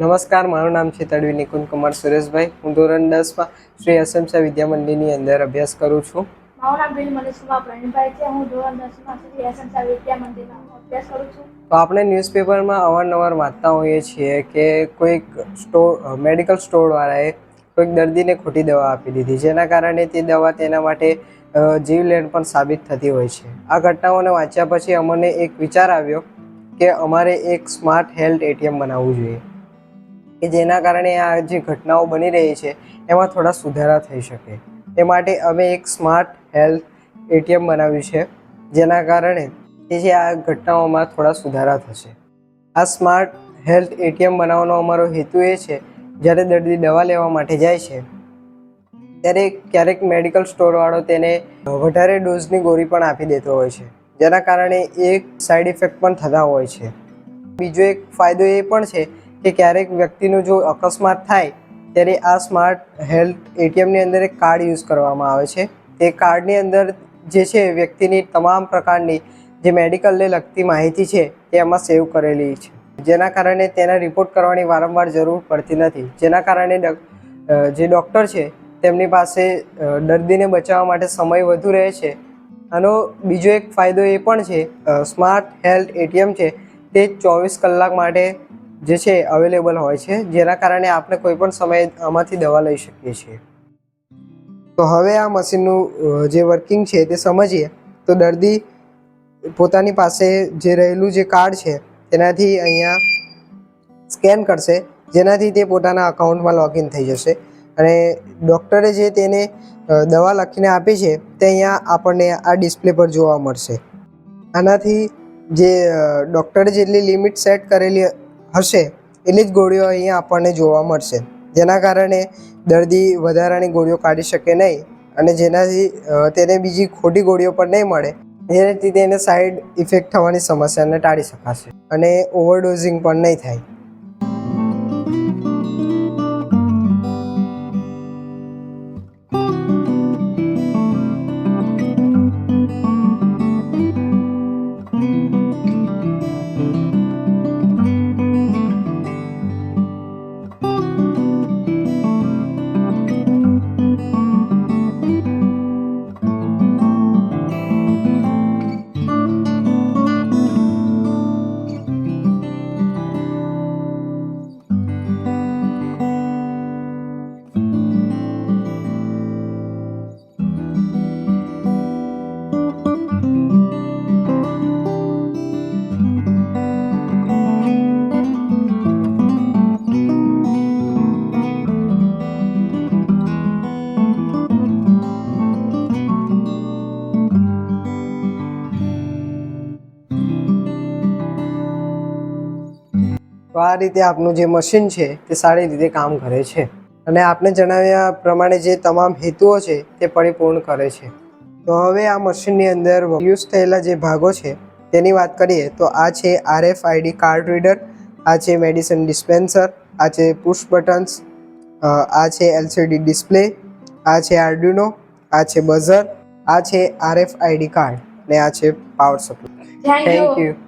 નમસ્કાર, મારું નામ છે તડવી નિકુંજ કુમાર સુરેશભાઈ. હું ધોરણ 10માં શ્રી અસમસા વિદ્યા મંદિરની અંદર અભ્યાસ કરું છું. મારું નામ ભીલ મનીષકુમાર પ્રવીણભાઈ છે. હું ધોરણ 10માં શ્રી અસમસા વિદ્યા મંદિરમાં અભ્યાસ કરું છું. તો આપણે ન્યૂઝપેપરમાં અવારનવાર વાંચતા હોઈએ છીએ કે કોઈક મેડિકલ સ્ટોરવાળાએ કોઈક દર્દીને ખોટી દવા આપી દીધી, જેના કારણે તે દવા તેના માટે જીવલેણ પણ સાબિત થતી હોય છે. આ ઘટનાઓને વાંચ્યા પછી અમને એક વિચાર આવ્યો કે અમારે એક સ્માર્ટ હેલ્થ એટીએમ બનાવવું જોઈએ, કે જેના કારણે આ જે ઘટનાઓ બની રહી છે એમાં થોડા સુધારા થઈ શકે. એ માટે અમે એક સ્માર્ટ હેલ્થ એટીએમ બનાવ્યું છે, જેના કારણે જે આ ઘટનાઓમાં થોડા સુધારા થશે. આ સ્માર્ટ હેલ્થ એટીએમ બનાવવાનો અમારો હેતુ એ છે, જ્યારે દર્દી દવા લેવા માટે જાય છે ત્યારે ક્યારેક મેડિકલ સ્ટોરવાળો તેને વધારે ડોઝની ગોળી પણ આપી દેતો હોય છે, જેના કારણે એક સાઈડ ઇફેક્ટ પણ થતા હોય છે. બીજો એક ફાયદો એ પણ છે કે ક્યારેક વ્યક્તિનું જો અકસ્માત થાય ત્યારે આ સ્માર્ટ હેલ્થ એટીએમની અંદર એક કાર્ડ યુઝ કરવામાં આવે છે. તે કાર્ડની અંદર જે છે વ્યક્તિની તમામ પ્રકારની જે મેડિકલને લગતી માહિતી છે તે એમાં સેવ કરેલી છે, જેના કારણે તેના રિપોર્ટ કરવાની વારંવાર જરૂર પડતી નથી. જેના કારણે જે ડૉક્ટર છે તેમની પાસે દર્દીને બચાવવા માટે સમય વધુ રહે છે. આનો બીજો એક ફાયદો એ પણ છે, સ્માર્ટ હેલ્થ એટીએમ છે તે 24 કલાક માટે જે છે અવેલેબલ હોય છે, જેના કારણે આપણે કોઈ પણ સમયે આમાંથી દવા લઈ શકીએ છીએ. તો હવે આ મશીનનું જે વર્કિંગ છે તે સમજીએ. તો દર્દી પોતાની પાસે જે રહેલું જે કાર્ડ છે તેનાથી અહીંયા સ્કેન કરશે, જેનાથી તે પોતાના અકાઉન્ટમાં લોગિન થઈ જશે અને ડૉક્ટરે જે તેને દવા લખીને આપી છે તે અહીંયા આપણને આ ડિસ્પ્લે પર જોવા મળશે. આનાથી જે ડૉક્ટરે જેટલી લિમિટ સેટ કરેલી હશે એટલી જ ગોળીઓ અહીંયા આપણને જોવા મળશે, જેના કારણે દર્દી વધારાની ગોળીઓ કાઢી શકે નહીં અને જેનાથી તેને બીજી ખોટી ગોળીઓ પણ નહીં મળે, જેનાથી તેને સાઈડ ઇફેક્ટ થવાની સમસ્યાને ટાળી શકાશે અને ઓવરડોઝિંગ પણ નહીં થાય. તો આ રીતે આપનું જે મશીન છે તે સારી રીતે કામ કરે છે અને આપને જણાવ્યા પ્રમાણે જે તમામ હેતુઓ છે તે પરિપૂર્ણ કરે છે. તો હવે આ મશીનની અંદર યુઝ થયેલા જે ભાગો છે તેની વાત કરીએ તો આ છે RFID કાર્ડ રીડર, આ છે મેડિસિન ડિસ્પેન્સર, આ છે પુશ બટન્સ, આ છે LCD ડિસ્પ્લે, આ છે આર્ડિનો, આ છે બઝર, આ છે RFID કાર્ડ અને આ છે પાવર સપ્લાય. Thank you.